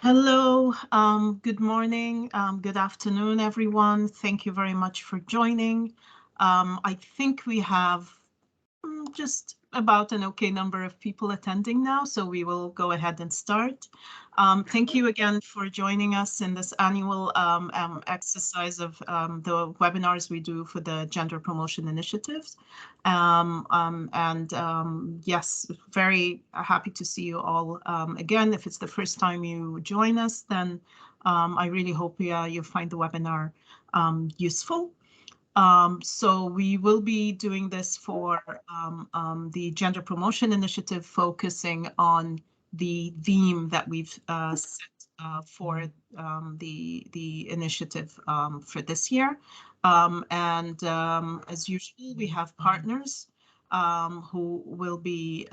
Hello, good morning, good afternoon, everyone. Thank you very much for joining. I think we have just about an okay number of people attending now, so we will go ahead and start. Thank you again for joining us in this annual exercise of the webinars we do for the Gender Promotion Initiatives. Yes, very happy to see you all again. If it's the first time you join us, then I really hope you find the webinar useful. So we will be doing this for the Gender Promotion Initiative, focusing on the theme that we've set for the initiative for this year. As usual, we have partners who will be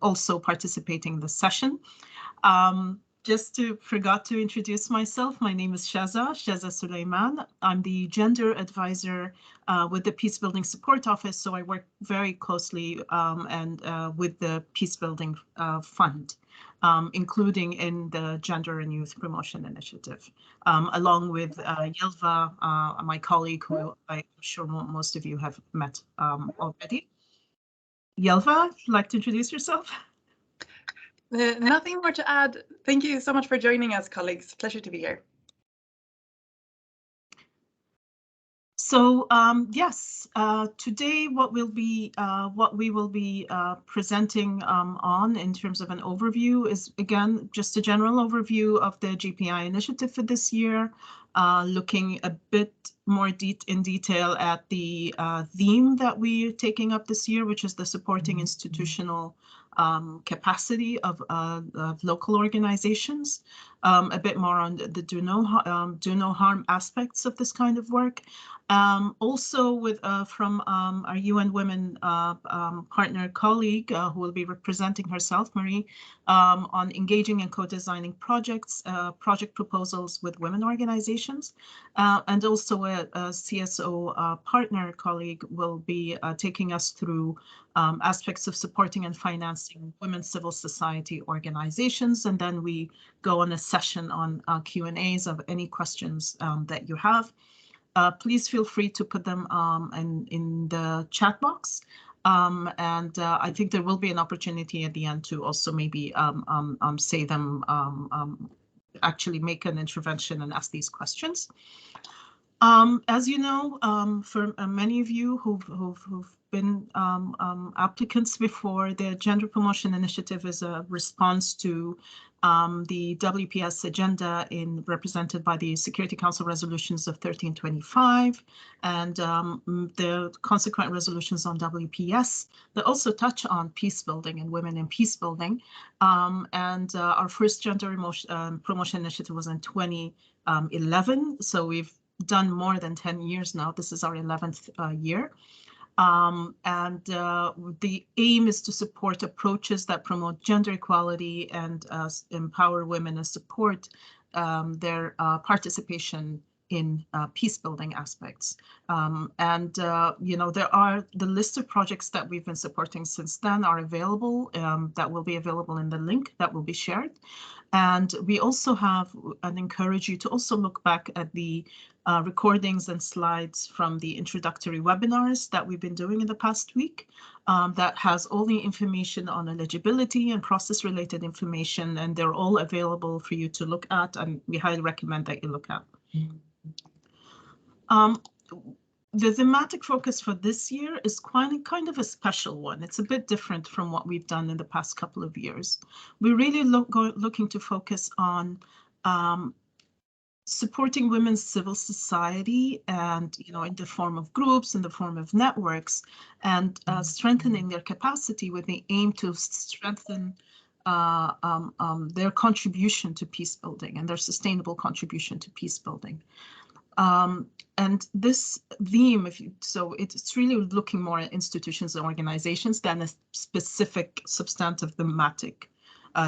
also participating in the session. Forgot to introduce myself. My name is Sheza Suleiman. I'm the gender advisor with the Peace Building Support Office. So I work very closely with the Peace Building Fund, including in the Gender and Youth Promotion Initiative, along with Yelva, my colleague, who I'm sure most of you have met already. Yelva, would you like to introduce yourself? Nothing more to add. Thank you so much for joining us, colleagues. Pleasure to be here. So yes, today what we will be presenting on in terms of an overview is, again, just a general overview of the GPI initiative for this year, looking a bit more in detail at the theme that we're taking up this year, which is the supporting institutional capacity of local organizations, a bit more on the do no harm aspects of this kind of work. Also with from our UN Women partner colleague who will be representing herself, Marie, on engaging and co-designing projects, project proposals with women organizations, and also a CSO partner colleague will be taking us through aspects of supporting and financing women's civil society organizations. And then we go on a session on Q&As of any questions that you have. Please feel free to put them in the chat box. I think there will be an opportunity at the end to also maybe say them, actually make an intervention and ask these questions. As you know, for many of you who've been applicants before, the Gender Promotion Initiative is a response to the WPS agenda represented by the Security Council resolutions of 1325 and the consequent resolutions on WPS that also touch on peace building and women in peace building. Our first Gender Promotion Initiative was in 2011, so we've done more than 10 years now. This is our 11th year. The aim is to support approaches that promote gender equality and empower women and support their participation in peace building aspects. You know, the list of projects that we've been supporting since then are available, that will be available in the link that will be shared. And we also have, and encourage you to also look back at the recordings and slides from the introductory webinars that we've been doing in the past week, that has all the information on eligibility and process-related information, and they're all available for you to look at, and we highly recommend that you look at. The thematic focus for this year is kind of a special one. It's a bit different from what we've done in the past couple of years. We're really looking to focus on supporting women's civil society, and in the form of groups, in the form of networks, and strengthening their capacity with the aim to strengthen their contribution to peace building and their sustainable contribution to peace building. And this theme, it's really looking more at institutions and organizations than a specific substantive thematic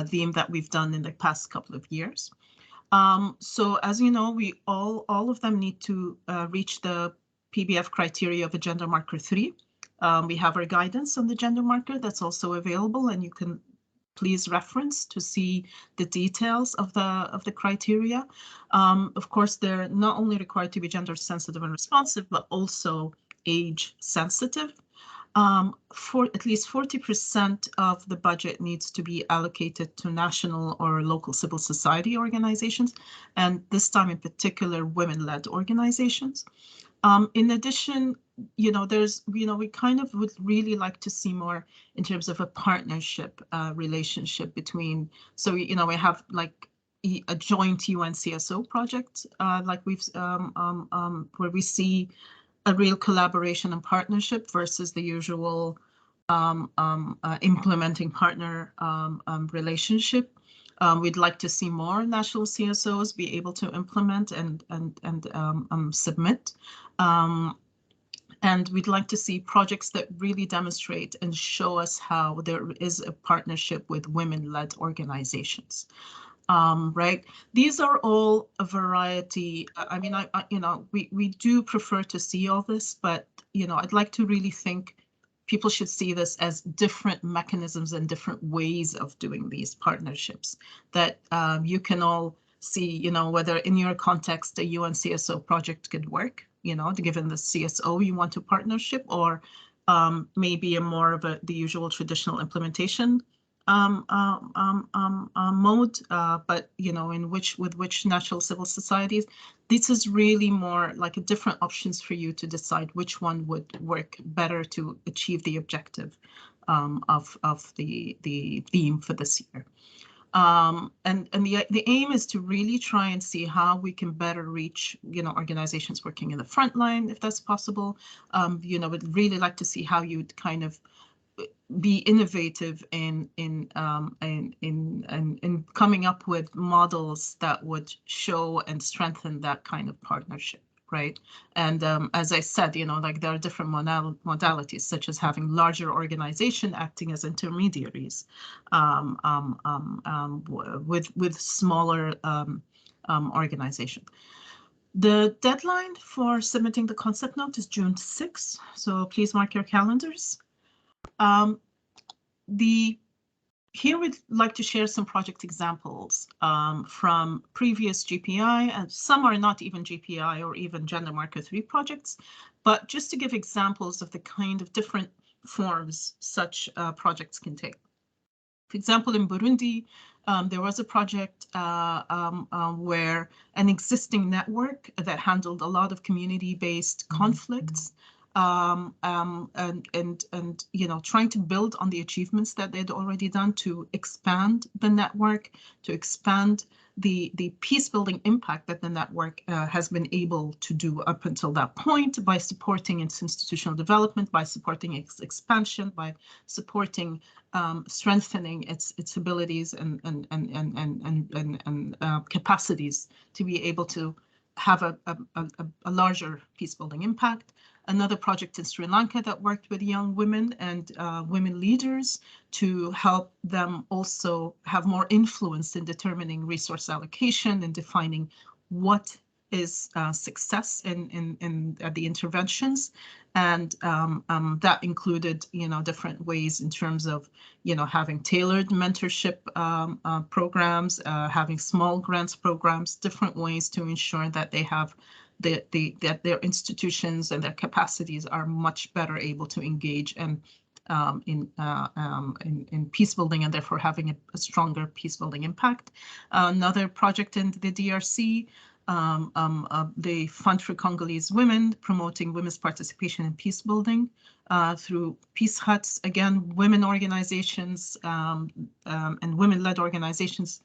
theme that we've done in the past couple of years. So as you know, we all of them need to reach the PBF criteria of a gender marker 3. We have our guidance on the gender marker that's also available, and you can please reference to see the details of the criteria. Of course, they're not only required to be gender sensitive and responsive, but also age sensitive. For at least 40% of the budget needs to be allocated to national or local civil society organizations, and this time in particular, women-led organizations. In addition, we kind of would really like to see more in terms of a partnership relationship between, so, we have like a joint UN CSO project, like we've, where we see a real collaboration and partnership versus the usual implementing partner relationship. We'd like to see more national CSOs be able to implement and submit. And we'd like to see projects that really demonstrate and show us how there is a partnership with women-led organizations. Right? These are all a variety. I mean, we do prefer to see all this, but, I'd like to really think people should see this as different mechanisms and different ways of doing these partnerships that you can all see, whether in your context, a UN CSO project could work, given the CSO you want to partnership, or maybe a more of the usual traditional implementation mode, but with which national civil societies. This is really more like a different options for you to decide which one would work better to achieve the objective of the theme for this year. And the aim is to really try and see how we can better reach, organizations working in the front line, if that's possible. Would really like to see how you'd kind of be innovative in coming up with models that would show and strengthen that kind of partnership, right? And as I said, like there are different modalities, such as having larger organization acting as intermediaries with smaller organization. The deadline for submitting the concept note is June 6th, so please mark your calendars. Here we'd like to share some project examples from previous GPI, and some are not even GPI or even Gender Marker 3 projects, but just to give examples of the kind of different forms such projects can take. For example, in Burundi, there was a project where an existing network that handled a lot of community-based conflicts and trying to build on the achievements that they'd already done to expand the network, to expand the peace building impact that the network has been able to do up until that point by supporting its institutional development, by supporting its expansion, by supporting strengthening its abilities and capacities to be able to have a larger peace building impact. Another project in Sri Lanka that worked with young women and women leaders to help them also have more influence in determining resource allocation and defining what is success in the interventions, and that included different ways in terms of having tailored mentorship programs, having small grants programs, different ways to ensure that they have that their institutions and their capacities are much better able to engage in peace building, and therefore having a stronger peace building impact. Another project in the DRC, the Fund for Congolese Women, promoting women's participation in peace building through peace huts. Again, women organizations and women-led organizations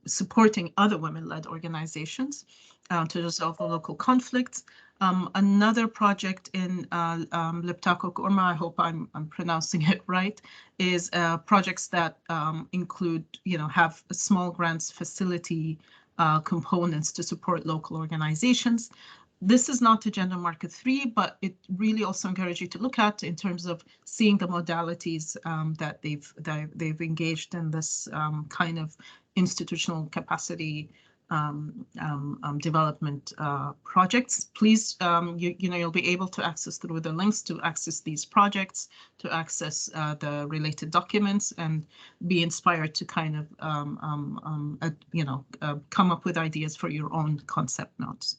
supporting other women-led organizations to resolve the local conflicts. Another project in Leptako Korma, I hope I'm pronouncing it right, is projects that include, have a small grants facility components to support local organizations. This is not a Gender Marker 3, but it really also encourages you to look at in terms of seeing the modalities that they've engaged in this kind of institutional capacity development projects. Please, you'll be able to access through the links to access these projects, to access the related documents, and be inspired to kind of come up with ideas for your own concept notes.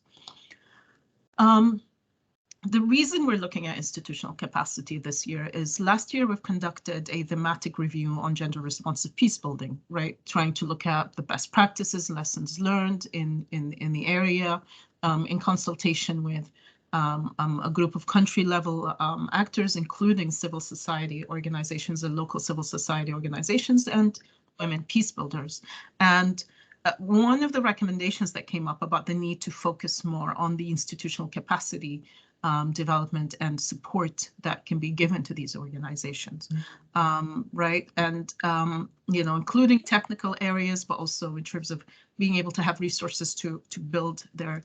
The reason we're looking at institutional capacity this year is last year we've conducted a thematic review on gender responsive peace building, right? Trying to look at the best practices, lessons learned in the area, in consultation with a group of country level actors, including civil society organizations and local civil society organizations and women peace builders. And one of the recommendations that came up about the need to focus more on the institutional capacity development and support that can be given to these organizations, right? And, including technical areas, but also in terms of being able to have resources to build their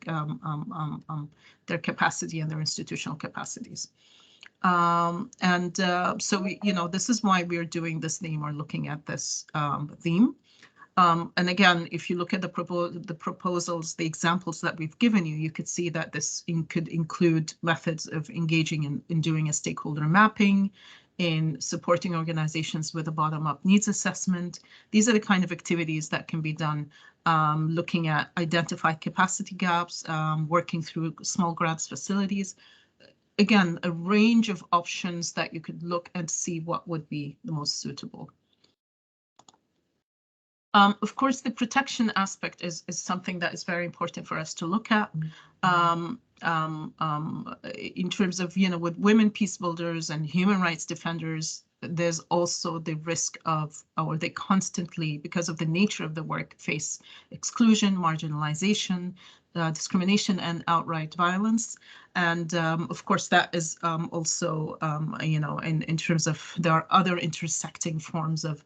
capacity and their institutional capacities. So, this is why we're doing this theme or looking at this theme. And again, if you look at the proposals, the examples that we've given you, you could see that this could include methods of engaging in doing a stakeholder mapping, in supporting organizations with a bottom-up needs assessment. These are the kind of activities that can be done, looking at identified capacity gaps, working through small grants facilities. Again, a range of options that you could look and see what would be the most suitable. Of course, the protection aspect is something that is very important for us to look at. In terms of, with women peace builders and human rights defenders, there's also the risk of, or they constantly, because of the nature of the work, face exclusion, marginalization, discrimination, and outright violence. And of course, that is also, in terms of, there are other intersecting forms of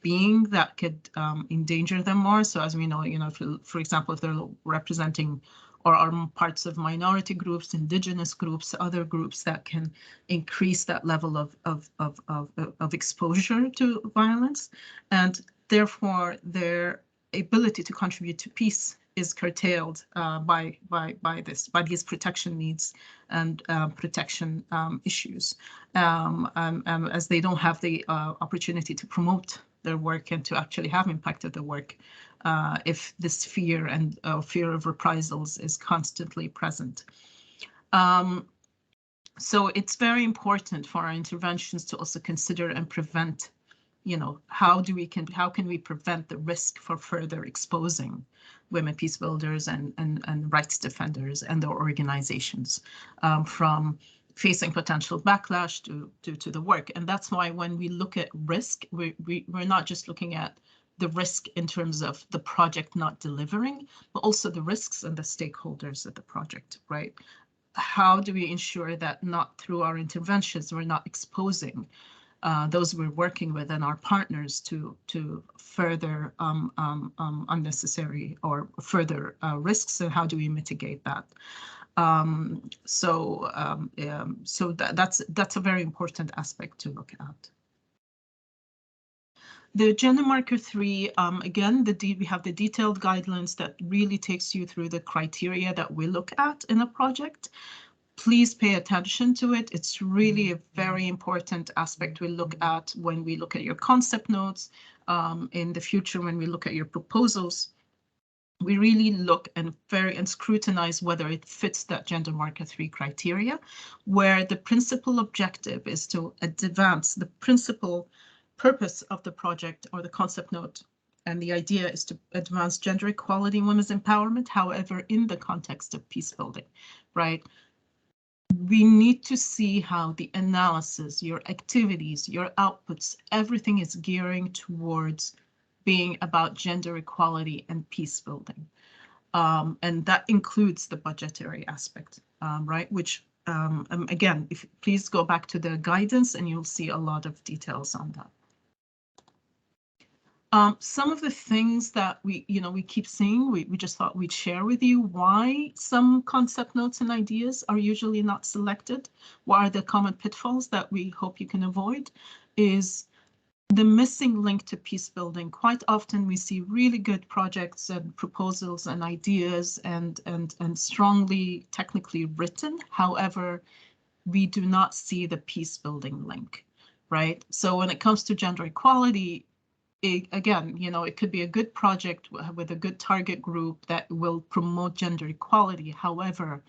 being that could endanger them more. So as we know, if, for example, if they're representing or are parts of minority groups, indigenous groups, other groups that can increase that level of exposure to violence, and therefore their ability to contribute to peace is curtailed by these protection needs and protection issues, as they don't have the opportunity to promote their work and to actually have impact of the work if this fear and fear of reprisals is constantly present. So it's very important for our interventions to also consider and prevent, how can we prevent the risk for further exposing women peace builders and rights defenders and their organizations from facing potential backlash due to the work. And that's why when we look at risk, we're not just looking at the risk in terms of the project not delivering, but also the risks and the stakeholders of the project, right? How do we ensure that not through our interventions, we're not exposing those we're working with and our partners to further unnecessary or further risks, and how do we mitigate that? So that's a very important aspect to look at. The gender marker 3, again, we have the detailed guidelines that really takes you through the criteria that we look at in a project. Please pay attention to it. It's really a very important aspect we look at when we look at your concept notes. In the future, when we look at your proposals, we really look and scrutinize whether it fits that gender marker 3 criteria, where the principal objective is to advance the principal purpose of the project or the concept note. And the idea is to advance gender equality and women's empowerment, however, in the context of peace building, right? We need to see how the analysis, your activities, your outputs, everything is gearing towards being about gender equality and peace building. And that includes the budgetary aspect, right? Which, again, please go back to the guidance and you'll see a lot of details on that. Some of the things that we keep seeing, we just thought we'd share with you why some concept notes and ideas are usually not selected. What are the common pitfalls that we hope you can avoid is the missing link to peace building. Quite often we see really good projects and proposals and ideas and strongly technically written. However, we do not see the peace building link, right? So when it comes to gender equality, again, you know, it could be a good project with a good target group that will promote gender equality. However,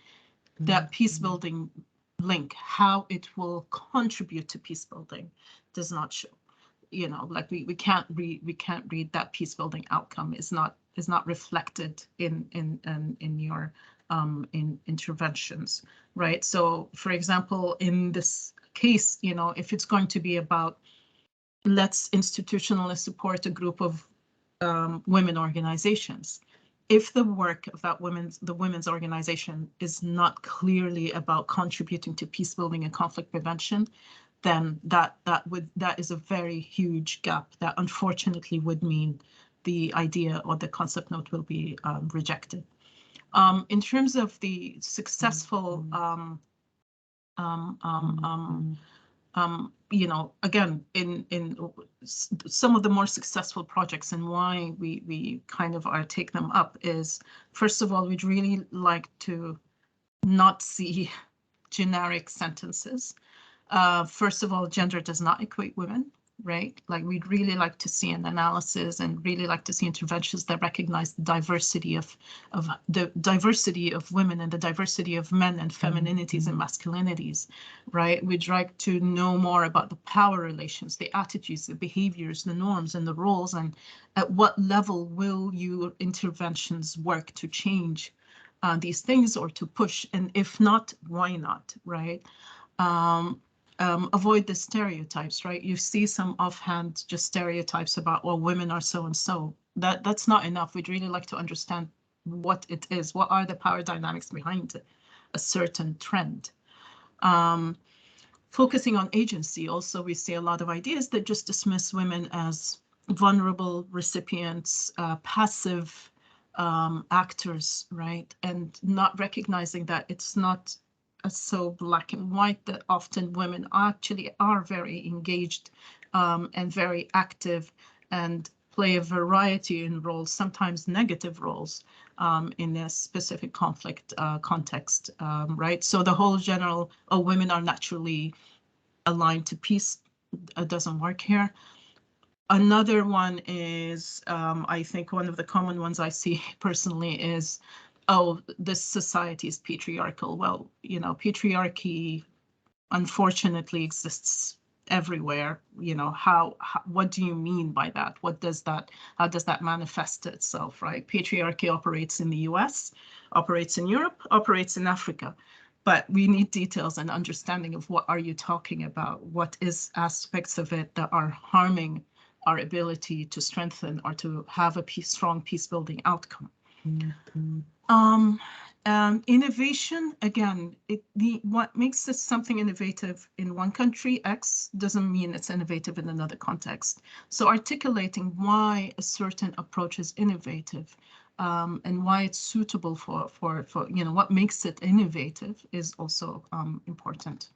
that peace building link, how it will contribute to peace building, does not show. You know, like we can't read that peace building outcome is not reflected in your in interventions, right? So, for example, in this case, you know, if it's going to be about let's institutionally support a group of women organizations, if the work of that women's organization is not clearly about contributing to peace building and conflict prevention, then that is a very huge gap that unfortunately would mean the idea or the concept note will be rejected. In terms of the successful, you know, again, in some of the more successful projects and why we kind of take them up is, first of all, we'd really like to not see generic sentences. First of all, gender does not equate women, right? Like we'd really like to see an analysis and really like to see interventions that recognize the diversity of women and the diversity of men and femininities and masculinities, right? We'd like to know more about the power relations, the attitudes, the behaviors, the norms and the roles, and at what level will your interventions work to change these things or to push, and if not, why not, right? Avoid the stereotypes, right? You see some offhand just stereotypes about, well, women are so and so. That's not enough. We'd really like to understand what it is. What are the power dynamics behind a certain trend? Focusing on agency, also, we see a lot of ideas that just dismiss women as vulnerable recipients, passive actors, right? And not recognizing that it's not so black and white, that often women actually are very engaged and very active and play a variety in roles, sometimes negative roles in a specific conflict context, right? So the whole general, oh, women are naturally aligned to peace doesn't work here. Another one is, I think one of the common ones I see personally is, oh, this society is patriarchal. Well, you know, patriarchy unfortunately exists everywhere. You know, what do you mean by that? What does that, how does that manifest itself, right? Patriarchy operates in the US, operates in Europe, operates in Africa. But we need details and understanding of what are you talking about? What is aspects of it that are harming our ability to strengthen or to have a strong peace building outcome? Innovation, again, what makes this something innovative in one country, X, doesn't mean it's innovative in another context. So articulating why a certain approach is innovative and why it's suitable for you know, what makes it innovative is also important.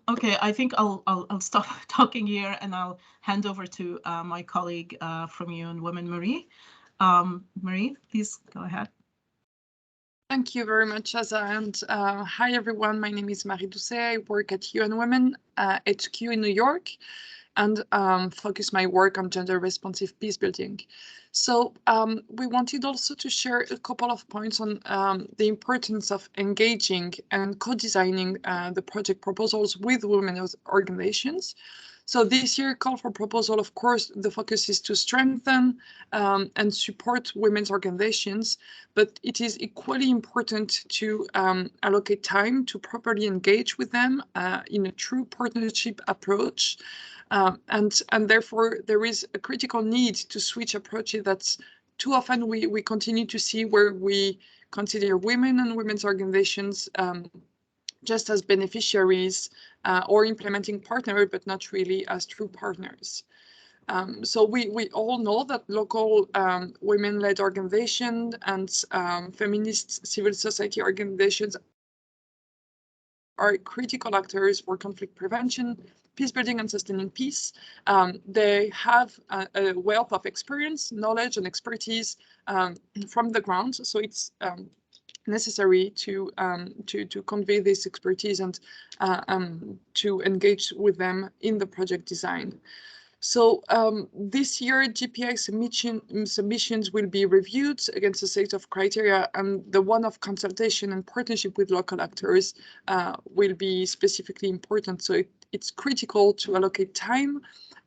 Okay, I think I'll stop talking here and I'll hand over to my colleague from UN Women, Marie. Marie, please go ahead. Thank you very much, Aza, and hi everyone. My name is Marie Doucet. I work at UN Women HQ in New York and focus my work on gender responsive peace building. So we wanted also to share a couple of points on the importance of engaging and co-designing the project proposals with women's organizations. So this year call for proposal, of course, the focus is to strengthen and support women's organizations, but it is equally important to allocate time to properly engage with them in a true partnership approach. And therefore, there is a critical need to switch approaches that too often we continue to see where we consider women and women's organizations just as beneficiaries or implementing partners, but not really as true partners. So we all know that local women-led organizations and feminist civil society organizations are critical actors for conflict prevention, peace building, and sustaining peace. They have a wealth of experience, knowledge, and expertise from the ground. So it's necessary to convey this expertise and to engage with them in the project design. So this year, GPI submissions will be reviewed against a set of criteria, and the one of consultation and partnership with local actors will be specifically important. So it's critical to allocate time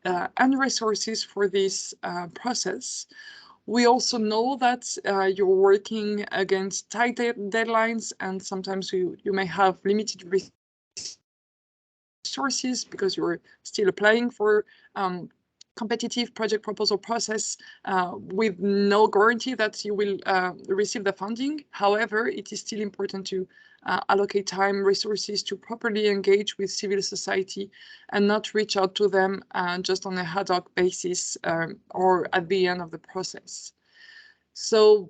and resources for this process. We also know that you're working against tight deadlines, and sometimes you may have limited resources because you're still applying for competitive project proposal process with no guarantee that you will receive the funding. However, it is still important to allocate time, resources to properly engage with civil society and not reach out to them just on a ad hoc basis or at the end of the process. So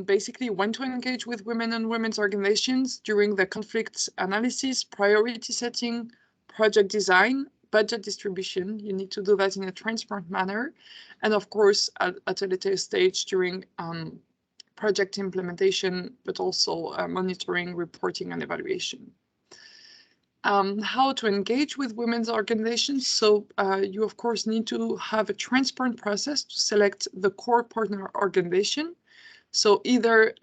basically, when to engage with women and women's organizations during the conflict analysis, priority setting, project design, budget distribution. You need to do that in a transparent manner. And of course, at a later stage during project implementation, but also monitoring, reporting, and evaluation. How to engage with women's organizations. So you, of course, need to have a transparent process to select the core partner organization. So either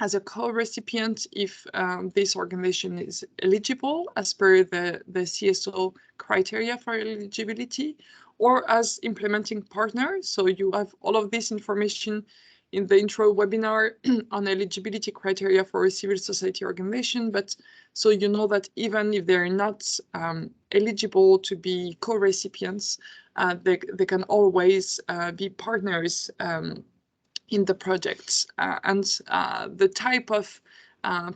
as a co-recipient if this organization is eligible as per the CSO criteria for eligibility, or as implementing partner. So you have all of this information in the intro webinar on eligibility criteria for a civil society organization, but so you know that even if they're not eligible to be co-recipients, they can always be partners in the projects. And the type of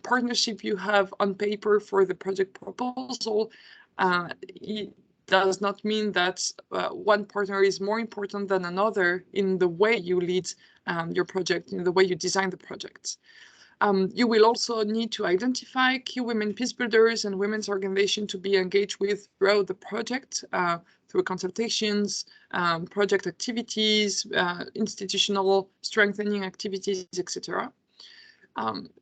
partnership you have on paper for the project proposal, it does not mean that one partner is more important than another in the way you lead your project, in the way you design the project. You will also need to identify key women peace builders and women's organizations to be engaged with throughout the project through consultations, project activities, institutional strengthening activities, etc.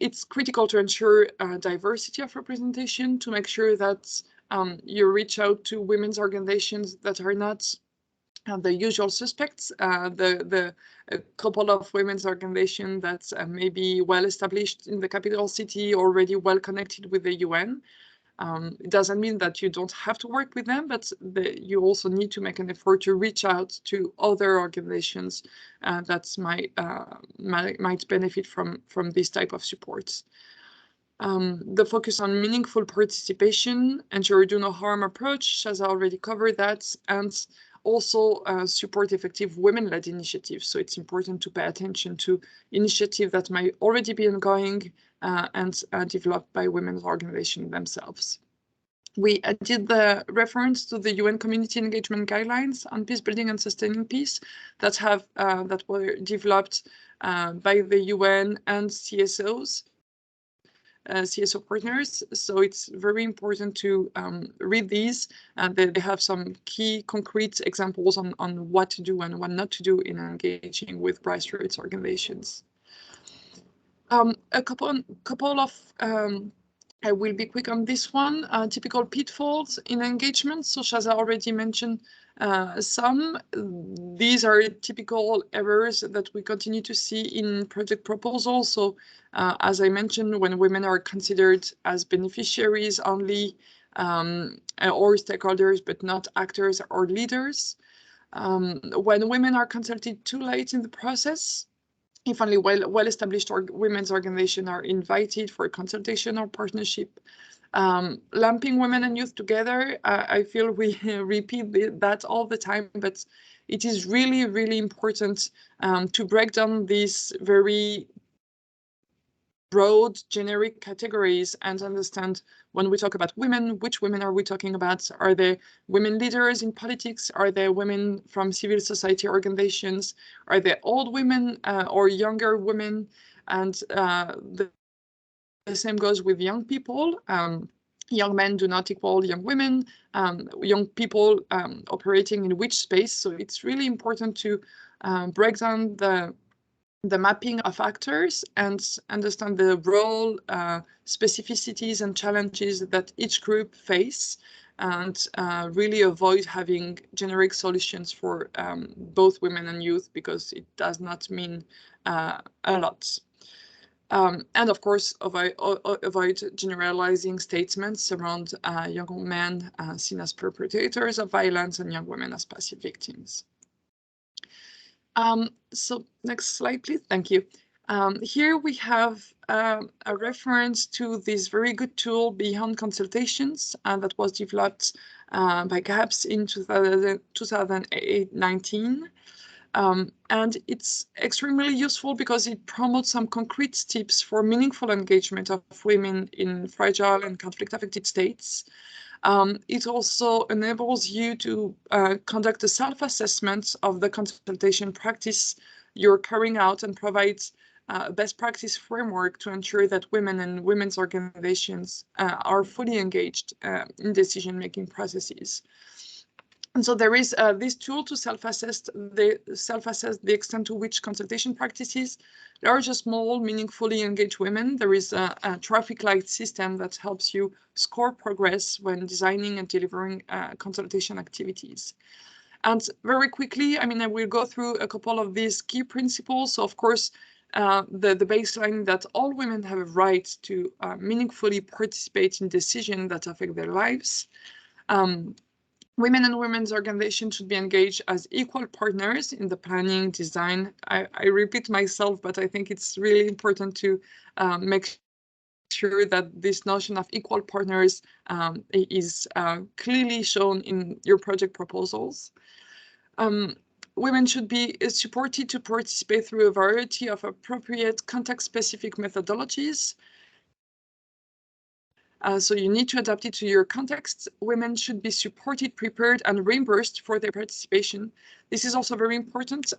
It's critical to ensure diversity of representation, to make sure that you reach out to women's organizations that are not the usual suspects, the couple of women's organizations that may be well established in the capital city, already well connected with the UN. It doesn't mean that you don't have to work with them, but you also need to make an effort to reach out to other organizations that might benefit from this type of supports. The focus on meaningful participation, ensure do no harm approach, as I already covered that, and also support effective women-led initiatives. So it's important to pay attention to initiatives that might already be ongoing and developed by women's organizations themselves. We did the reference to the UN Community Engagement Guidelines on Peace Building and Sustaining Peace that were developed by the UN and CSOs. CSO partners. So it's very important to read these, and they have some key concrete examples on what to do and what not to do in engaging with grassroots organizations. A couple of I will be quick on this one. Typical pitfalls in engagement, such as I already mentioned some. These are typical errors that we continue to see in project proposals. So as I mentioned, when women are considered as beneficiaries only or stakeholders, but not actors or leaders. When women are consulted too late in the process, if only well-established women's organizations are invited for a consultation or partnership. Lumping women and youth together, I feel we repeat that all the time, but it is really, really important to break down these very broad, generic categories and understand when we talk about women, which women are we talking about? Are they women leaders in politics? Are they women from civil society organizations? Are they old women or younger women? And the same goes with young people. young men do not equal young women, young people operating in which space. So it's really important to break down the mapping of actors and understand the role, specificities and challenges that each group face, and really avoid having generic solutions for both women and youth, because it does not mean a lot. And of course, avoid generalizing statements around young men seen as perpetrators of violence and young women as passive victims. So next slide, please. Thank you. Here we have a reference to this very good tool, Beyond Consultations, that was developed by GAPS in 2019. And it's extremely useful because it promotes some concrete tips for meaningful engagement of women in fragile and conflict-affected states. It also enables you to conduct a self-assessment of the consultation practice you're carrying out and provides a best practice framework to ensure that women and women's organizations are fully engaged in decision-making processes. And so there is this tool to self-assess the extent to which consultation practices large or small meaningfully engage women. There is a traffic light system that helps you score progress when designing and delivering consultation activities. And very quickly, I mean, I will go through a couple of these key principles. So of course, the baseline that all women have a right to meaningfully participate in decisions that affect their lives. Women and women's organizations should be engaged as equal partners in the planning, design. I repeat myself, but I think it's really important to make sure that this notion of equal partners is clearly shown in your project proposals. Women should be supported to participate through a variety of appropriate context-specific methodologies. So you need to adapt it to your context. Women should be supported, prepared, and reimbursed for their participation. This is also very important.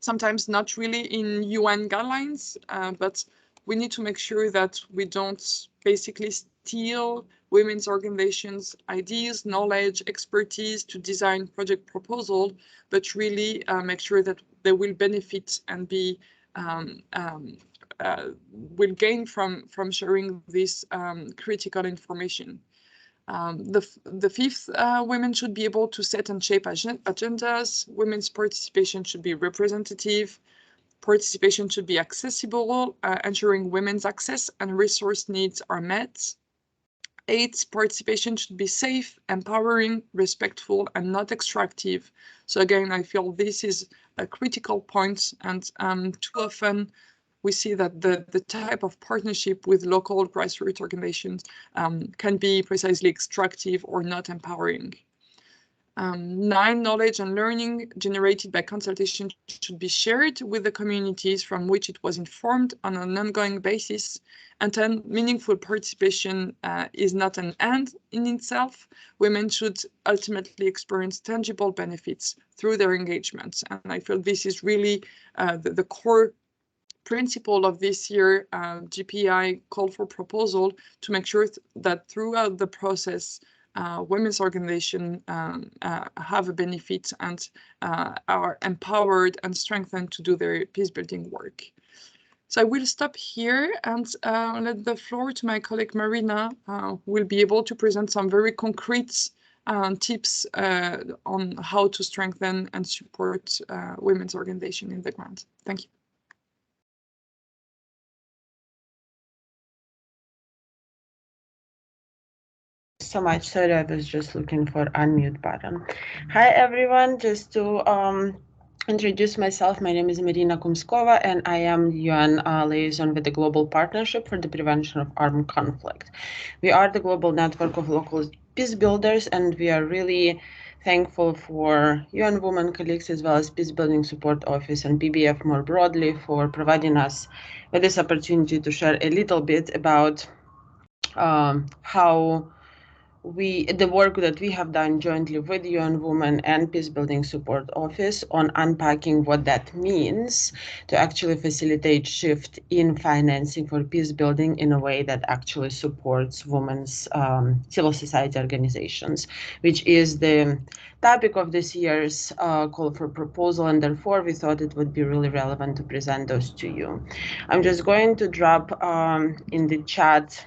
Sometimes not really in UN guidelines, but we need to make sure that we don't basically steal women's organizations' ideas, knowledge, expertise to design project proposal, but really make sure that they will benefit and be will gain from sharing this critical information. The fifth, women should be able to set and shape agendas. Women's participation should be representative. Participation should be accessible, ensuring women's access and resource needs are met. 8, participation should be safe, empowering, respectful, and not extractive. So again, I feel this is a critical point, and too often we see that the type of partnership with local grassroots organizations can be precisely extractive or not empowering. 9, knowledge and learning generated by consultation should be shared with the communities from which it was informed on an ongoing basis. And 10, meaningful participation is not an end in itself. Women should ultimately experience tangible benefits through their engagements. And I feel this is really the core principle of this year GPI call for proposal, to make sure that throughout the process, women's organizations have a benefit and are empowered and strengthened to do their peace-building work. So I will stop here and let the floor to my colleague Marina, who will be able to present some very concrete tips on how to strengthen and support women's organization in the grant. Thank you. So much. Sorry, I was just looking for unmute button. Hi everyone, just to introduce myself, my name is Marina Kumskova and I am UN liaison with the Global Partnership for the Prevention of Armed Conflict. We are the global network of local peace builders, and we are really thankful for UN Women colleagues as well as Peace Building Support Office and PBF more broadly for providing us with this opportunity to share a little bit about how the work that we have done jointly with UN Women and Peace Building Support Office on unpacking what that means to actually facilitate shift in financing for peace building in a way that actually supports women's civil society organizations, which is the topic of this year's call for proposal, and therefore we thought it would be really relevant to present those to you. I'm just going to drop in the chat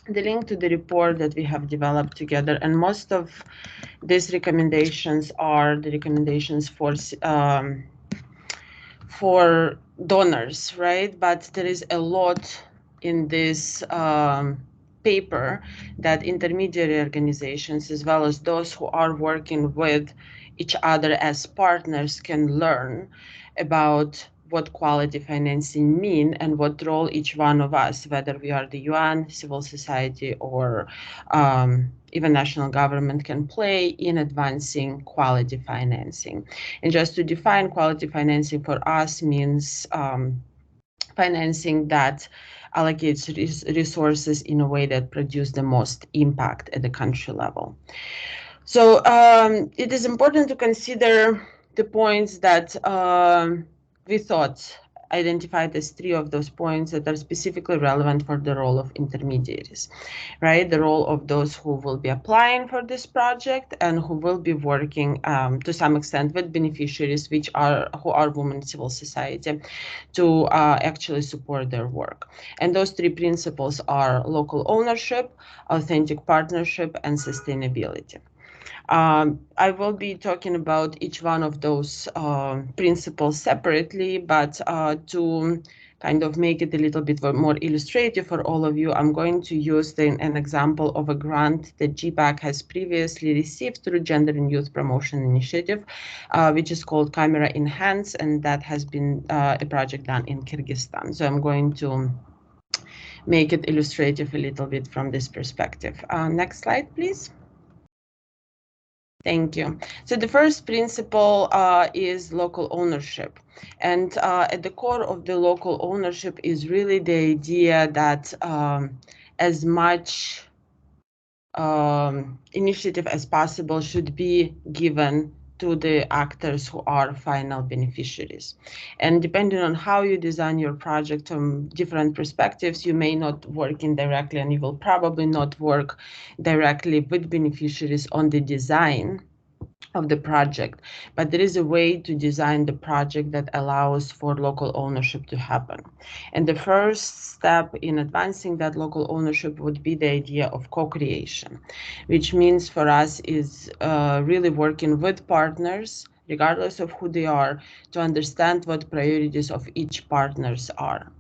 the link to the report that we have developed together, and most of these recommendations are the recommendations for donors, right? But there is a lot in this paper that intermediary organizations, as well as those who are working with each other as partners, can learn about what quality financing mean and what role each one of us, whether we are the UN, civil society, or even national government, can play in advancing quality financing. And just to define, quality financing for us means financing that allocates resources in a way that produce the most impact at the country level. So it is important to consider the points that we thought identified as 3 of those points that are specifically relevant for the role of intermediaries, right? The role of those who will be applying for this project and who will be working to some extent with beneficiaries, who are women in civil society, to actually support their work. And those 3 principles are local ownership, authentic partnership, and sustainability. I will be talking about each one of those principles separately, but to kind of make it a little bit more illustrative for all of you, I'm going to use an example of a grant that GPI has previously received through Gender and Youth Promotion Initiative, which is called Camera Enhance, and that has been a project done in Kyrgyzstan. So I'm going to make it illustrative a little bit from this perspective. Next slide, please. Thank you. So the first principle is local ownership. And at the core of the local ownership is really the idea that as much initiative as possible should be given to the actors who are final beneficiaries. And depending on how you design your project from different perspectives, you may not work indirectly, and you will probably not work directly with beneficiaries on the design of the project, but there is a way to design the project that allows for local ownership to happen. And the first step in advancing that local ownership would be the idea of co-creation, which means for us is really working with partners, regardless of who they are, to understand what priorities of each partners are.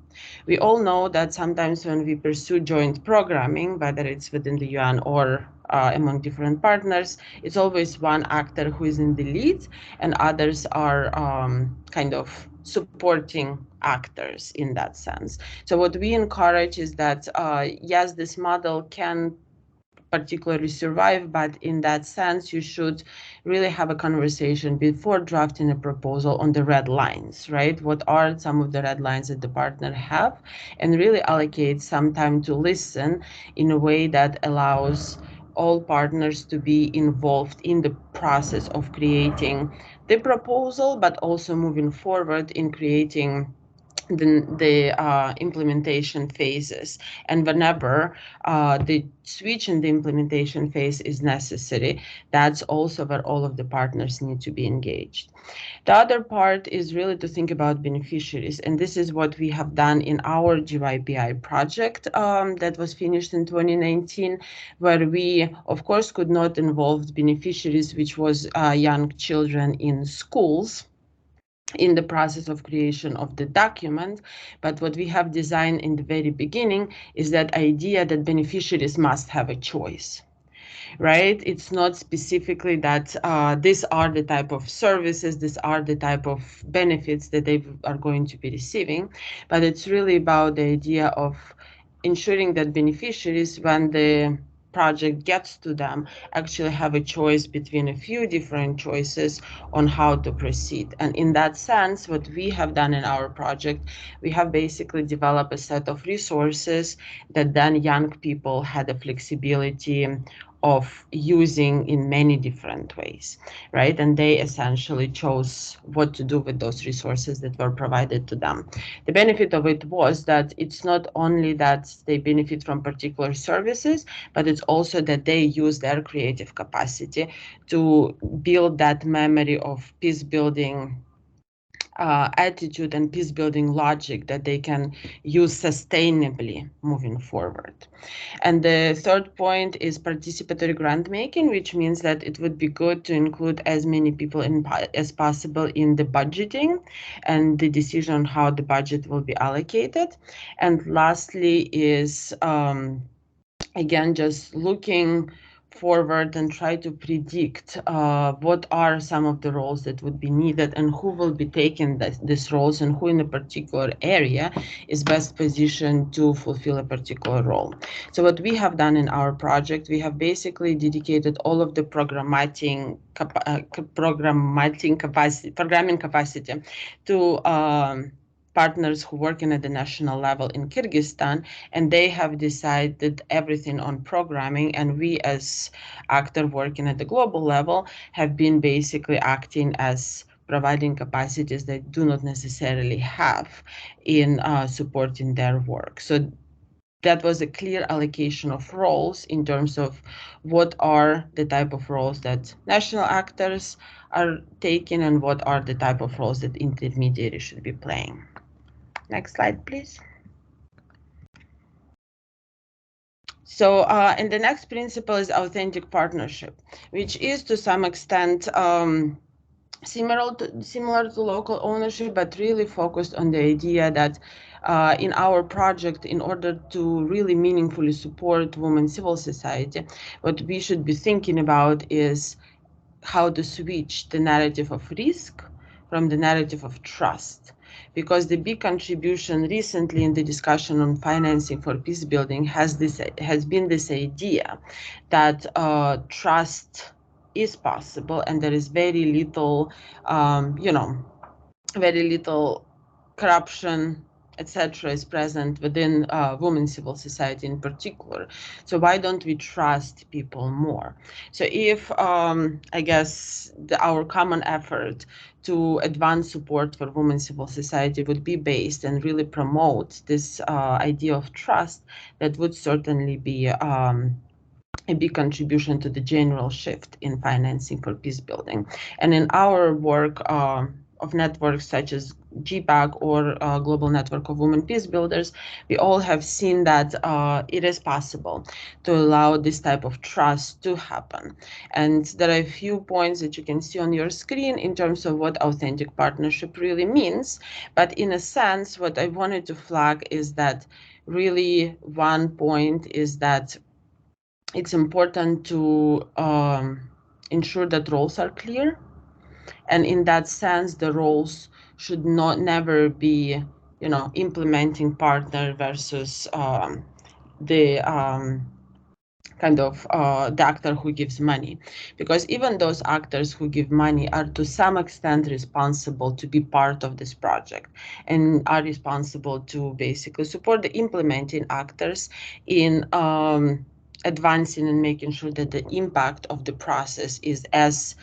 We all know that sometimes when we pursue joint programming, whether it's within the UN or among different partners, it's always one actor who is in the lead and others are kind of supporting actors in that sense. So what we encourage is that, yes, this model can particularly survive, but in that sense, you should really have a conversation before drafting a proposal on the red lines, right? What are some of the red lines that the partner have, and really allocate some time to listen in a way that allows all partners to be involved in the process of creating the proposal, but also moving forward in creating the implementation phases. And whenever the switch in the implementation phase is necessary, that's also where all of the partners need to be engaged. The other part is really to think about beneficiaries, and this is what we have done in our GYPI project that was finished in 2019, where we, of course, could not involve beneficiaries, which was young children in schools, in the process of creation of the document. But what we have designed in the very beginning is that idea that beneficiaries must have a choice, right? It's not specifically that these are the type of services, these are the type of benefits that they are going to be receiving, but it's really about the idea of ensuring that beneficiaries, when the project gets to them, actually have a choice between a few different choices on how to proceed. And in that sense, what we have done in our project, we have basically developed a set of resources that then young people had the flexibility of using in many different ways, right? And they essentially chose what to do with those resources that were provided to them. The benefit of it was that it's not only that they benefit from particular services, but it's also that they use their creative capacity to build that memory of peace building attitude and peace building logic that they can use sustainably moving forward. And the third point is participatory grant making, which means that it would be good to include as many people as possible in the budgeting and the decision on how the budget will be allocated. And lastly is, again, just looking forward and try to predict what are some of the roles that would be needed and who will be taking these roles and who in a particular area is best positioned to fulfill a particular role. So what we have done in our project, we have basically dedicated all of the programming capacity to partners who work at the national level in Kyrgyzstan, and they have decided everything on programming, and we as actor working at the global level have been basically acting as providing capacities they do not necessarily have in supporting their work. So that was a clear allocation of roles in terms of what are the type of roles that national actors are taking and what are the type of roles that intermediaries should be playing. Next slide, please. So, and the next principle is authentic partnership, which is to some extent similar to local ownership, but really focused on the idea that in our project, in order to really meaningfully support women civil society, what we should be thinking about is how to switch the narrative of risk from the narrative of trust. Because the big contribution recently in the discussion on financing for peace building has been this idea that trust is possible and there is very little, very little corruption, etc., is present within women civil society in particular. So why don't we trust people more? So if I guess our common effort to advance support for women civil society would be based and really promote this idea of trust, that would certainly be a big contribution to the general shift in financing for peace building. And in our work of networks such as GPI or Global Network of Women Peace Builders, we all have seen that it is possible to allow this type of trust to happen. And there are a few points that you can see on your screen in terms of what authentic partnership really means. But in a sense, what I wanted to flag is that really one point is that it's important to ensure that roles are clear. And in that sense, the roles should never be, implementing partner versus the kind of the actor who gives money. Because even those actors who give money are to some extent responsible to be part of this project and are responsible to basically support the implementing actors in advancing and making sure that the impact of the process is as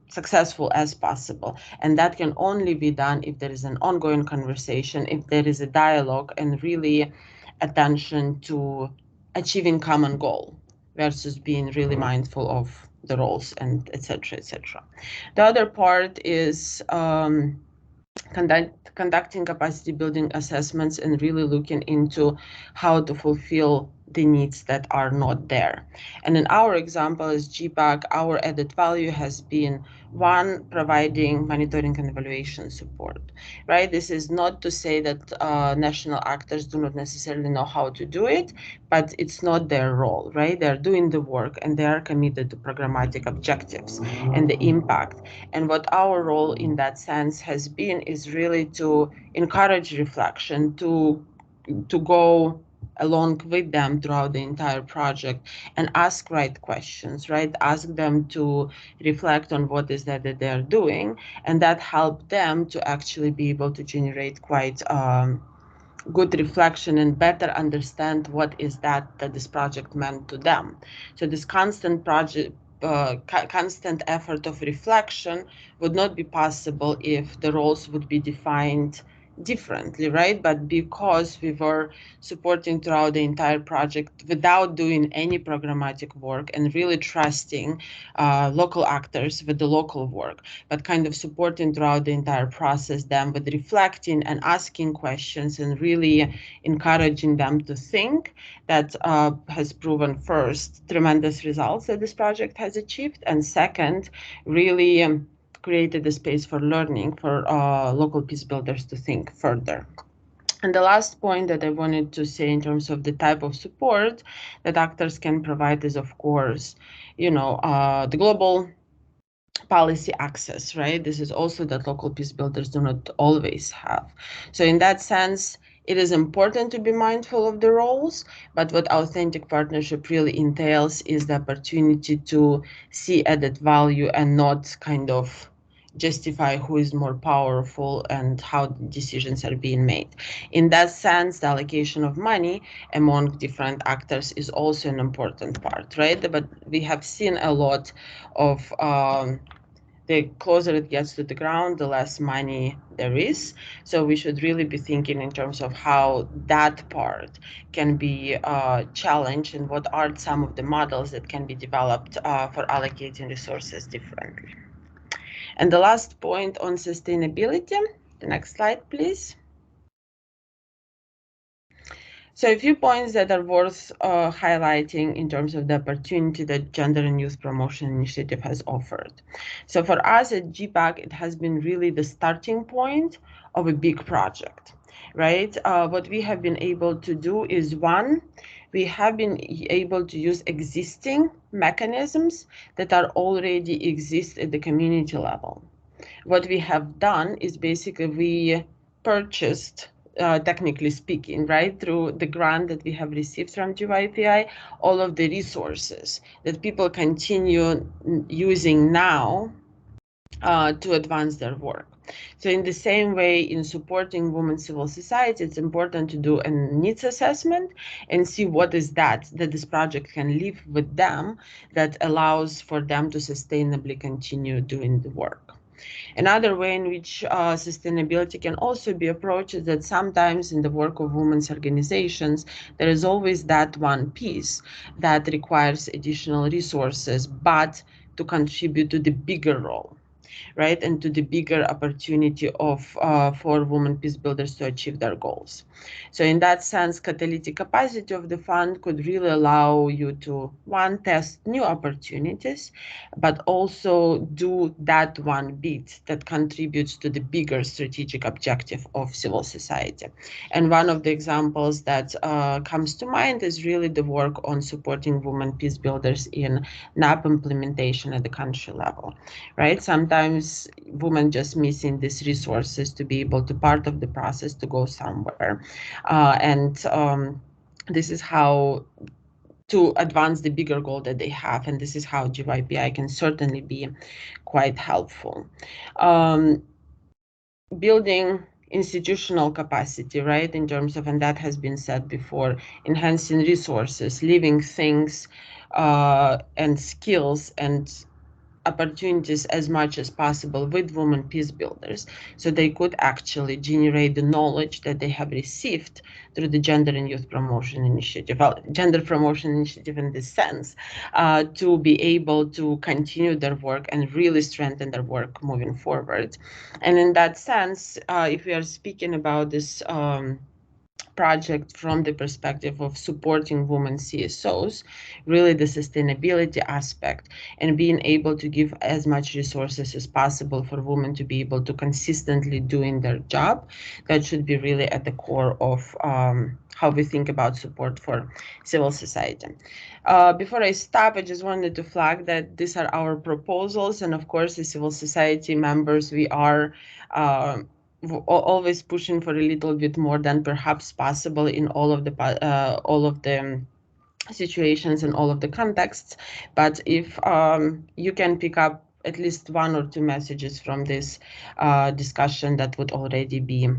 successful as possible. And that can only be done if there is an ongoing conversation, if there is a dialogue and really attention to achieving common goal versus being really mindful of the roles and et cetera, et cetera. The other part is conducting capacity building assessments and really looking into how to fulfill the needs that are not there. And in our example as GPI, our added value has been one, providing monitoring and evaluation support, right? This is not to say that national actors do not necessarily know how to do it, but it's not their role, right? They're doing the work and they are committed to programmatic objectives and the impact. And what our role in that sense has been is really to encourage reflection, to go along with them throughout the entire project and ask right questions, right? Ask them to reflect on what is that they're doing, and that helped them to actually be able to generate quite good reflection and better understand what is that this project meant to them. So this constant constant effort of reflection would not be possible if the roles would be defined differently, right? But because we were supporting throughout the entire project without doing any programmatic work and really trusting local actors with the local work, but kind of supporting throughout the entire process them with reflecting and asking questions and really encouraging them to think, that has proven first tremendous results that this project has achieved, and second, really created a space for learning for local peace builders to think further. And the last point that I wanted to say in terms of the type of support that actors can provide is, of course, the global policy access, right? This is also that local peace builders do not always have. So in that sense, it is important to be mindful of the roles, but what authentic partnership really entails is the opportunity to see added value and not kind of justify who is more powerful and how decisions are being made. In that sense, the allocation of money among different actors is also an important part, right? But we have seen a lot of the closer it gets to the ground, the less money there is. So we should really be thinking in terms of how that part can be challenged and what are some of the models that can be developed for allocating resources differently. And the last point on sustainability, the next slide, please. So a few points that are worth highlighting in terms of the opportunity that Gender and Youth Promotion Initiative has offered. So for us at GPAC, it has been really the starting point of a big project, right? What we have been able to do is, one, we have been able to use existing mechanisms that are already exist at the community level. What we have done is basically we purchased, technically speaking, right, through the grant that we have received from GPI, all of the resources that people continue using now to advance their work. So in the same way, in supporting women civil society, it's important to do a needs assessment and see what is that this project can live with them that allows for them to sustainably continue doing the work. Another way in which sustainability can also be approached is that sometimes in the work of women's organizations, there is always that one piece that requires additional resources, but to contribute to the bigger role, right, and to the bigger opportunity of for women peace builders to achieve their goals. So in that sense, catalytic capacity of the fund could really allow you to, one, test new opportunities, but also do that one bit that contributes to the bigger strategic objective of civil society. And one of the examples that comes to mind is really the work on supporting women peace builders in NAP implementation at the country level, right? Sometimes women just missing these resources to be able to part of the process to go somewhere. This is how to advance the bigger goal that they have, and this is how GPI can certainly be quite helpful. Building institutional capacity, right, in terms of, and that has been said before, enhancing resources, leaving things and skills and opportunities as much as possible with women peace builders, so they could actually generate the knowledge that they have received through the Gender and Youth Promotion Initiative, Gender Promotion Initiative in this sense, to be able to continue their work and really strengthen their work moving forward. And in that sense, if we are speaking about this project from the perspective of supporting women CSOs, really the sustainability aspect and being able to give as much resources as possible for women to be able to consistently doing their job, that should be really at the core of how we think about support for civil society. Before I stop, I just wanted to flag that these are our proposals, and of course, as civil society members, we are always pushing for a little bit more than perhaps possible in all of the situations and all of the contexts. But if you can pick up at least 1 or 2 messages from this discussion that would already be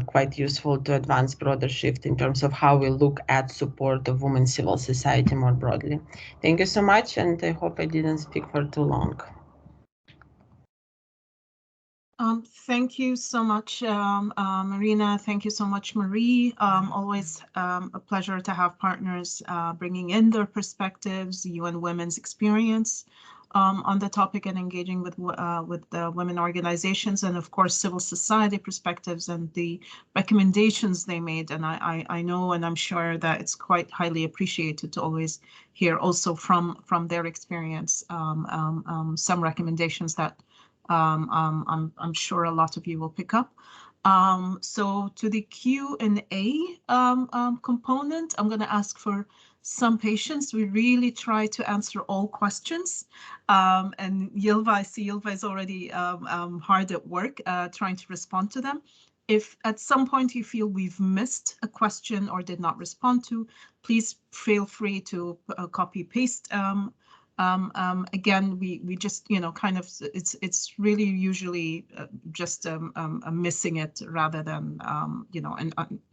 quite useful to advance broader shift in terms of how we look at support of women civil society more broadly. Thank you so much, and I hope I didn't speak for too long. Thank you so much, Marina. Thank you so much, Marie. Always a pleasure to have partners bringing in their perspectives, UN Women's experience on the topic, and engaging with the women organizations, and of course civil society perspectives and the recommendations they made. And I know, and I'm sure that it's quite highly appreciated to always hear also from their experience some recommendations that I'm sure a lot of you will pick up. So to the Q&A component, I'm going to ask for some patience. We really try to answer all questions. And Yilva, I see Yilva is already hard at work trying to respond to them. If at some point you feel we've missed a question or did not respond to, please feel free to copy paste. Again, we just, kind of, it's really usually just missing it rather than,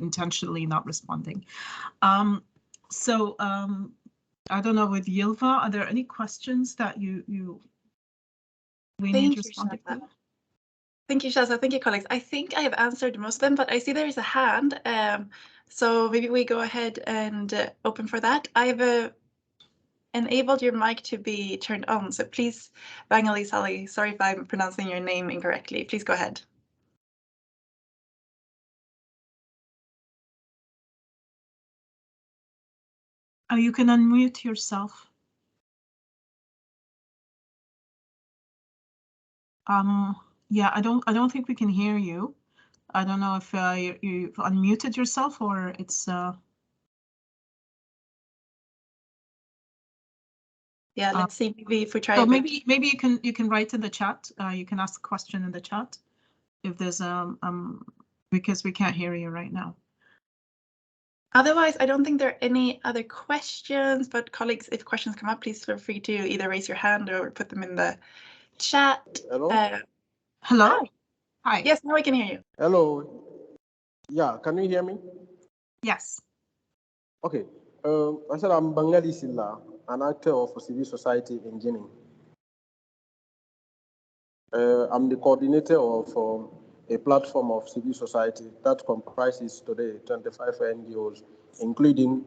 intentionally not responding. So I don't know, with Yilva, are there any questions that we need to respond to? Thank you, Shaza. Thank you, colleagues. I think I have answered most of them, but I see there is a hand. So maybe we go ahead and open for that. I've enabled your mic to be turned on. So please, Bangali Sally, sorry if I'm pronouncing your name incorrectly. Please go ahead. Oh, you can unmute yourself. Yeah, I don't think we can hear you. I don't know if you've unmuted yourself or it's. Yeah, let's see. Maybe if we try. So maybe you can write in the chat. You can ask a question in the chat if there's because we can't hear you right now. Otherwise, I don't think there are any other questions. But colleagues, if questions come up, please feel free to either raise your hand or put them in the chat. Hello. Hello. Hi. Hi. Yes, now I can hear you. Hello. Yeah, can you hear me? Yes. Okay. I said I'm Bangali Silla, an actor of civil society in Guinea. I'm the coordinator of a platform of civil society that comprises today 25 NGOs, including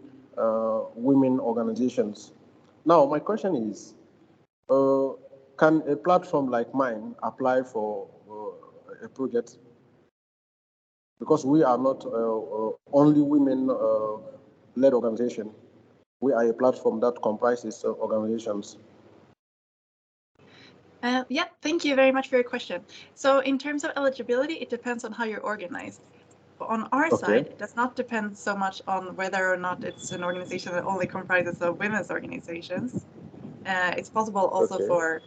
women organizations. Now, my question is, can a platform like mine apply for a project? Because we are not only women-led organization. We are a platform that comprises organizations. Yeah, thank you very much for your question. So in terms of eligibility, it depends on how you're organized. But on our side, it does not depend so much on whether or not it's an organization that only comprises of women's organizations. It's possible also for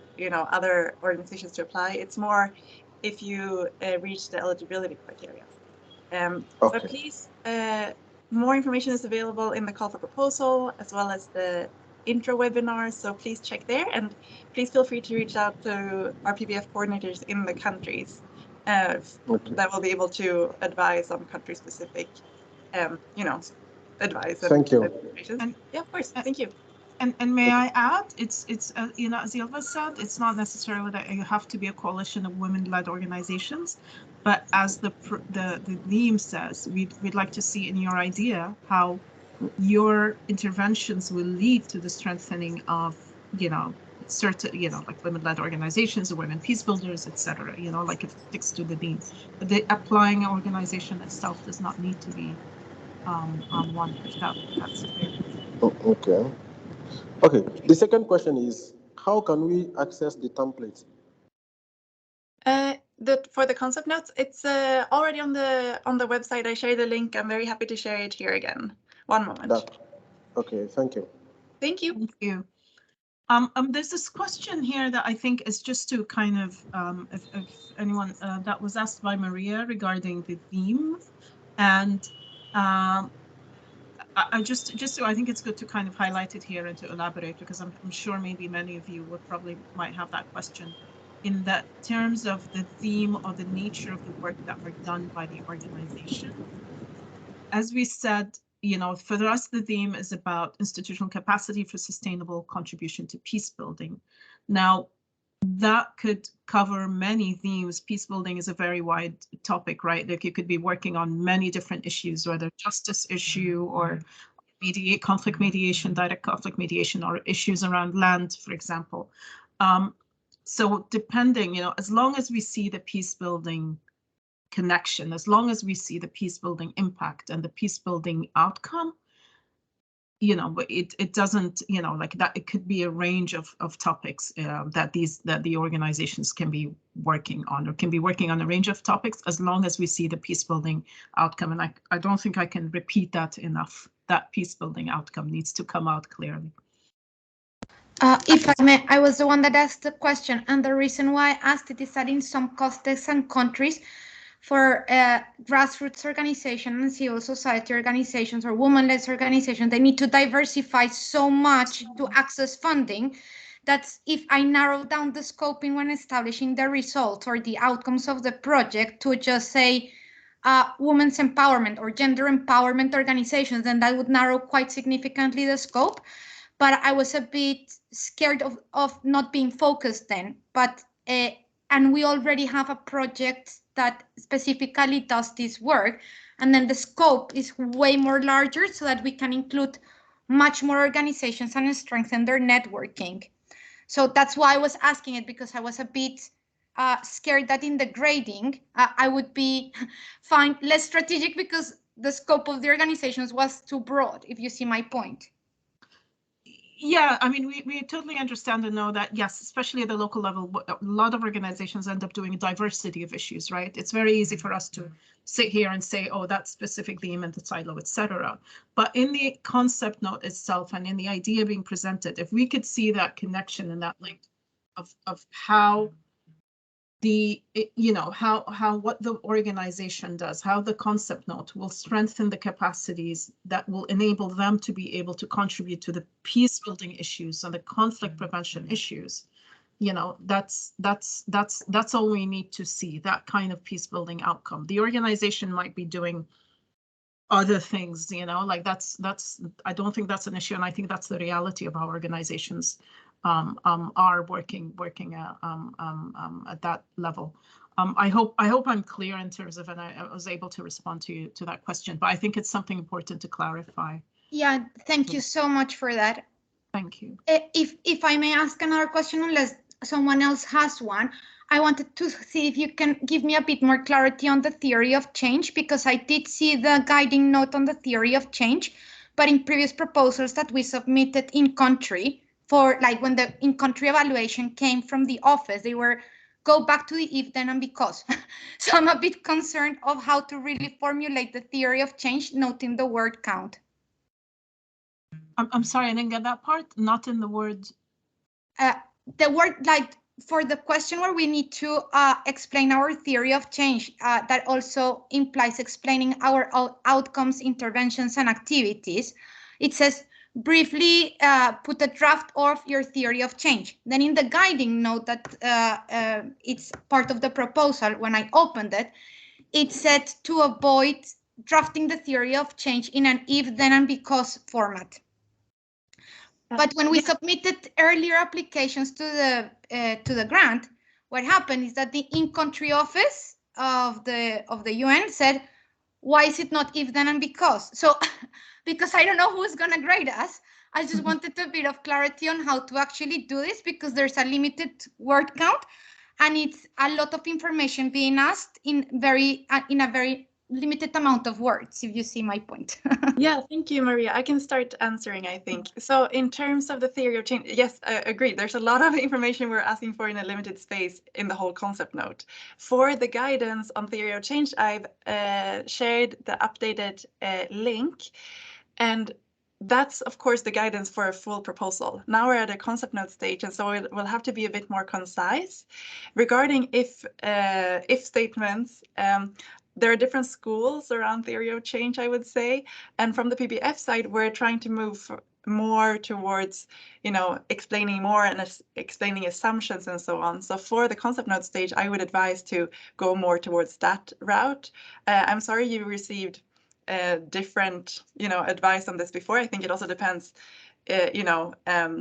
other organizations to apply. It's more if you reach the eligibility criteria. But please, more information is available in the call for proposal as well as the intro webinar. So please check there, and please feel free to reach out to our PBF coordinators in the countries that will be able to advise on country-specific, advice. Thank you. And yeah, of course. Thank you. And may I add, it's as Yilva said, it's not necessarily that you have to be a coalition of women-led organizations, but as the theme says, we'd like to see in your idea how your interventions will lead to the strengthening of certain like women-led organizations or women peace builders, etc. Like it sticks to the theme. But the applying organization itself does not need to be one. That's fair. Okay. The second question is, how can we access the template? For the concept notes, it's already on the website. I shared the link. I'm very happy to share it here again. One moment. Okay, thank you. Thank you. Thank you. There's this question here that I think is just to kind of, if anyone, that was asked by Maria regarding the theme. And I think it's good to kind of highlight it here and to elaborate, because I'm sure maybe many of you might have that question. In that terms of the theme or the nature of the work that were done by the organization, as we said, for us, the theme is about institutional capacity for sustainable contribution to peace building. Now, that could cover many themes. Peace building is a very wide topic, right? Like you could be working on many different issues, whether justice issue or conflict mediation, direct conflict mediation, or issues around land, for example. So depending, as long as we see the peace building connection, as long as we see the peace building impact and the peace building outcome, but it doesn't, like that, it could be a range of topics that the organizations can be working on, or can be working on a range of topics, as long as we see the peace building outcome. And I don't think I can repeat that enough. That peace building outcome needs to come out clearly. If I may, I was the one that asked the question, and the reason why I asked it is that in some contexts and countries, for grassroots organizations and civil society organizations or women-led organizations, they need to diversify so much to access funding that if I narrow down the scoping when establishing the results or the outcomes of the project to just say women's empowerment or gender empowerment organizations, then that would narrow quite significantly the scope. But I was a bit scared of not being focused then. But and we already have a project that specifically does this work, and then the scope is way more larger so that we can include much more organizations and strengthen their networking. So that's why I was asking it, because I was a bit scared that in the grading I would be find less strategic because the scope of the organizations was too broad, if you see my point. Yeah, I mean, we totally understand and know that, yes, especially at the local level, a lot of organizations end up doing a diversity of issues, right? It's very easy for us to sit here and say, oh, that specific theme and the silo, etc. But in the concept note itself and in the idea being presented, if we could see that connection and that link of how what the organization does, how the concept note will strengthen the capacities that will enable them to be able to contribute to the peace building issues and the conflict prevention issues, that's all we need to see, that kind of peace building outcome. The organization might be doing other things, like that's I don't think that's an issue, and I think that's the reality of how organizations are working at that level. I hope I'm clear in terms of, and I was able to respond to that question, but I think it's something important to clarify. Yeah, thank you so much for that. Thank you. If I may ask another question, unless someone else has one, I wanted to see if you can give me a bit more clarity on the theory of change, because I did see the guiding note on the theory of change, but in previous proposals that we submitted in country, for like when the in-country evaluation came from the office, they were go back to the if, then, and because. So I'm a bit concerned of how to really formulate the theory of change, noting the word count. I'm sorry, I didn't get that part. Not in the word. The word, like for the question where we need to explain our theory of change, that also implies explaining our outcomes, interventions, and activities. It says, briefly put a draft of your theory of change. Then in the guiding note that it's part of the proposal, when I opened it, it said to avoid drafting the theory of change in an if, then, and because format. But when we submitted earlier applications to the grant, what happened is that the in-country office of the UN said, why is it not if, then, and because? So because I don't know who's going to grade us, I just wanted a bit of clarity on how to actually do this, because there's a limited word count and it's a lot of information being asked in a very limited amount of words, if you see my point. Yeah, thank you, Maria. I can start answering, I think. So in terms of the theory of change, yes, I agree. There's a lot of information we're asking for in a limited space in the whole concept note. For the guidance on theory of change, I've shared the updated link, and that's, of course, the guidance for a full proposal. Now we're at a concept note stage, and so we'll have to be a bit more concise. Regarding if statements, there are different schools around theory of change, I would say. And from the PBF side, we're trying to move more towards, explaining more and explaining assumptions and so on. So for the concept note stage, I would advise to go more towards that route. I'm sorry you received different, advice on this before. I think it also depends,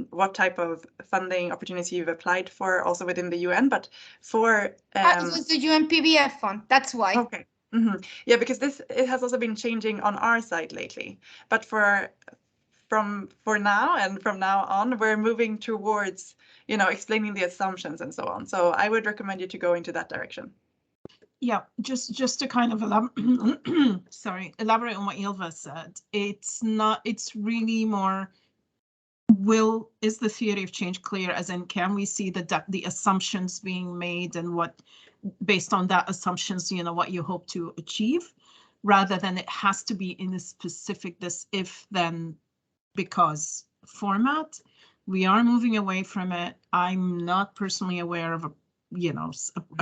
what type of funding opportunity you've applied for also within the UN, but for it was the UN PBF fund, that's why. Okay. Yeah, because it has also been changing on our side lately. But for now and from now on, we're moving towards, explaining the assumptions and so on. So I would recommend you to go into that direction. Yeah, just to kind of elaborate on what Ylva said. It's really more, is the theory of change clear, as in can we see the assumptions being made and what, based on that assumptions, what you hope to achieve, rather than it has to be in a specific this if then because format. We are moving away from it. I'm not personally aware of a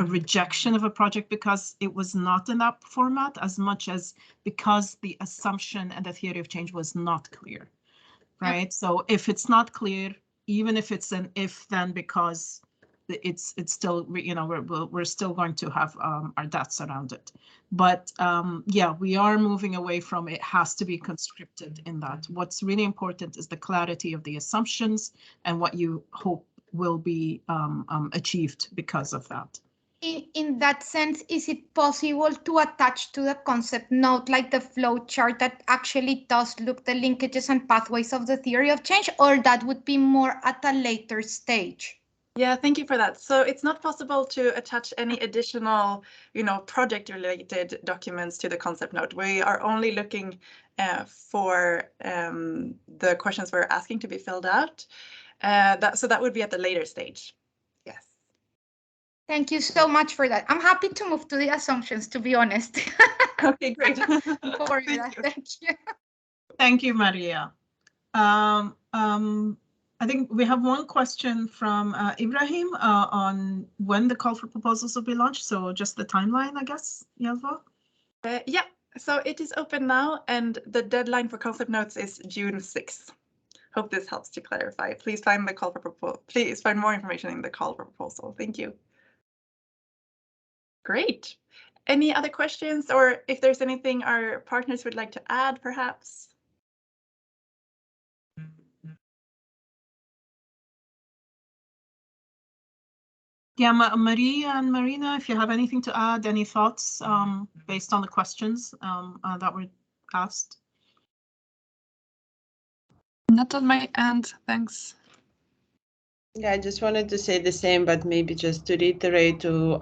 rejection of a project because it was not in that format, as much as because the assumption and the theory of change was not clear, right? So if it's not clear, even if it's an if then because, it's still, we're still going to have our doubts around it. But yeah, we are moving away from it has to be conscripted in that. What's really important is the clarity of the assumptions and what you hope will be achieved because of that. In that sense, is it possible to attach to the concept note like the flow chart that actually does look the linkages and pathways of the theory of change, or that would be more at a later stage? Yeah, thank you for that. So it's not possible to attach any additional, project-related documents to the concept note. We are only looking for the questions we're asking to be filled out. So that would be at the later stage. Yes. Thank you so much for that. I'm happy to move to the assumptions, to be honest. Okay, great. Thank you. Thank you, Maria. I think we have one question from Ibrahim on when the call for proposals will be launched. So just the timeline, I guess, Ylva? Yeah, so it is open now and the deadline for concept notes is June 6th. Hope this helps to clarify. Please find the call for proposal. Please find more information in the call for proposal. Thank you. Great. Any other questions, or if there's anything our partners would like to add, perhaps? Yeah, Maria and Marina, if you have anything to add, any thoughts based on the questions that were asked? Not on my end, thanks. Yeah, I just wanted to say the same, but maybe just to reiterate, to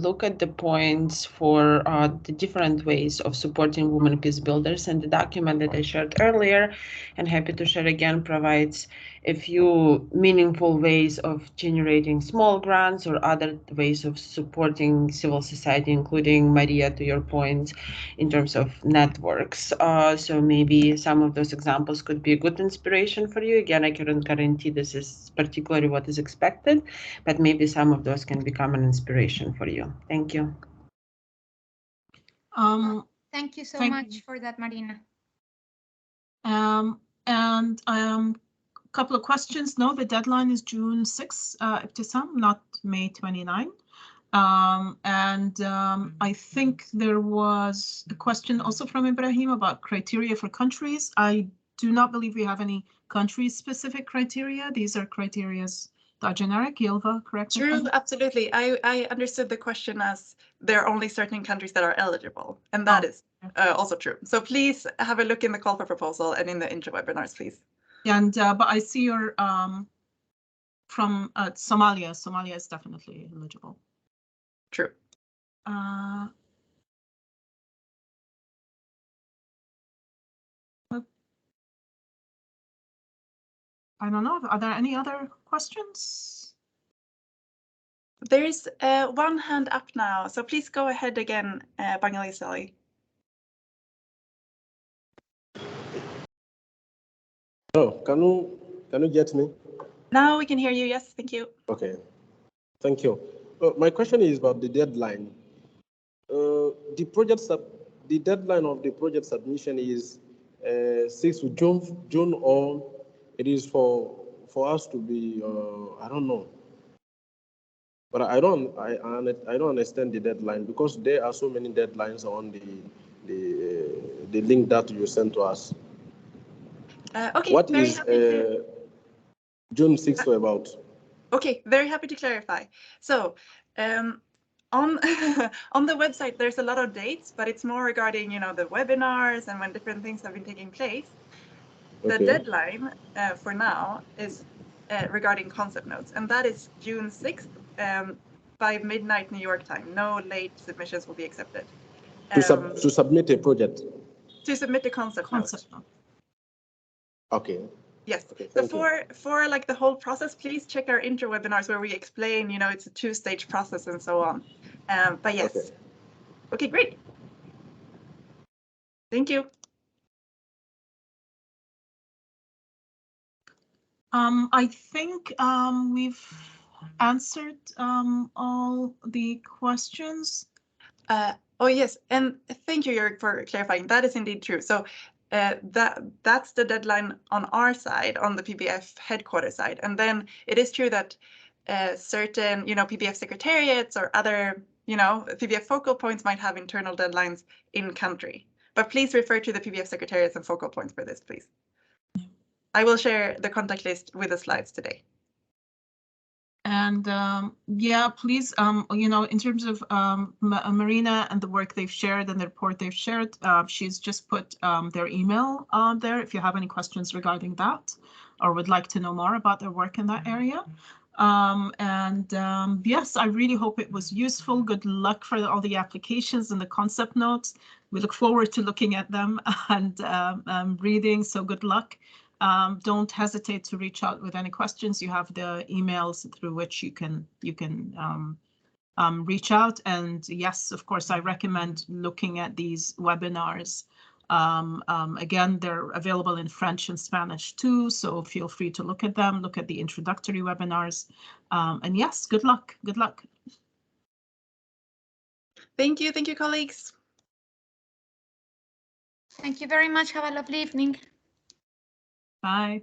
look at the points for the different ways of supporting women peace builders, and the document that I shared earlier, and happy to share again, provides a few meaningful ways of generating small grants or other ways of supporting civil society, including, Maria, to your point, in terms of networks. So maybe some of those examples could be a good inspiration for you. Again, I couldn't guarantee this is particularly what is expected, but maybe some of those can become an inspiration for you. Thank you. Thank you so much for that, Marina. And couple of questions. No, the deadline is June 6th, Ibtisam, not May 29. I think there was a question also from Ibrahim about criteria for countries. I do not believe we have any country-specific criteria. These are criteria that are generic. Ylva, correct? True, absolutely. I understood the question as there are only certain countries that are eligible, and that is also true. So please have a look in the call for proposal and in the intro webinars, please. And but I see you're from Somalia. Somalia is definitely eligible. True. I don't know. Are there any other questions? There's one hand up now, so please go ahead again, Bangalisali. Oh, can you get me? Now we can hear you. Yes, thank you. Okay, thank you. My question is about the deadline. the deadline of the project submission is 6th of June, or it is for us to be, I don't know. But I don't understand the deadline, because there are so many deadlines on the link that you sent to us. Okay. What is June 6th about? Okay, very happy to clarify. So on on the website, there's a lot of dates, but it's more regarding, you know, the webinars and when different things have been taking place. The deadline for now is regarding concept notes, and that is June 6th by midnight New York time. No late submissions will be accepted. To submit a project? To submit the concept note. Okay. Yes. Okay, so for like the whole process, please check our intro webinars where we explain, you know, it's a 2-stage process and so on. But yes. Okay, great. Thank you. I think we've answered all the questions. Oh yes, and thank you, Jörg, for clarifying. That is indeed true. So that's the deadline on our side, on the PBF headquarters side. And then it is true that certain, you know, PBF secretariats or other, you know, PBF focal points might have internal deadlines in country. But please refer to the PBF secretariats and focal points for this, please. I will share the contact list with the slides today. And yeah, please, you know, in terms of Marina and the work they've shared and the report they've shared, she's just put their email there if you have any questions regarding that or would like to know more about their work in that area. Yes, I really hope it was useful. Good luck for all the applications and the concept notes. We look forward to looking at them and reading, so good luck. Don't hesitate to reach out with any questions. You have the emails through which you can reach out. And yes, of course, I recommend looking at these webinars. Again, they're available in French and Spanish too, so feel free to look at them, look at the introductory webinars. And yes, good luck. Good luck. Thank you. Thank you, colleagues. Thank you very much. Have a lovely evening. Bye.